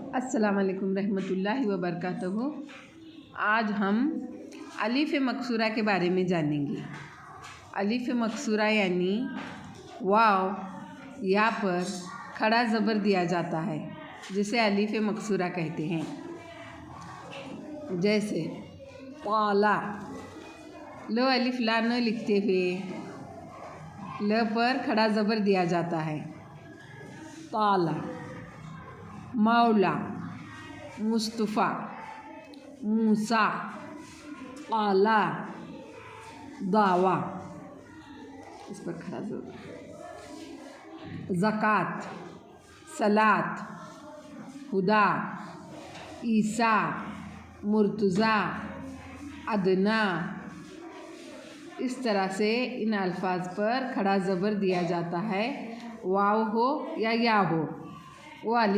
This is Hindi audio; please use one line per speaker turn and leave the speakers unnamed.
अस्सलाम वालेकुम रहमतुल्लाहि व बरकातहू। आज हम अलिफ मकसूरा के बारे में जानेंगे। अलिफ मकसूरा यानी वाव या पर खड़ा ज़बर दिया जाता है, जिसे अलिफ मकसूरा कहते हैं। जैसे ताला, लो अलिफ ला न लिखते हुए ल पर खड़ा ज़बर दिया जाता है। ताला, मौला, मुस्तफ़ा, मूसा, आला, दावा, इस पर खड़ा ज़बर। ज़कात, सलात, हुदा, ईसा, मुर्तज़ा, अदना, इस तरह से इन अल्फाज पर खड़ा ज़बर दिया जाता है। वाव हो या हो, वो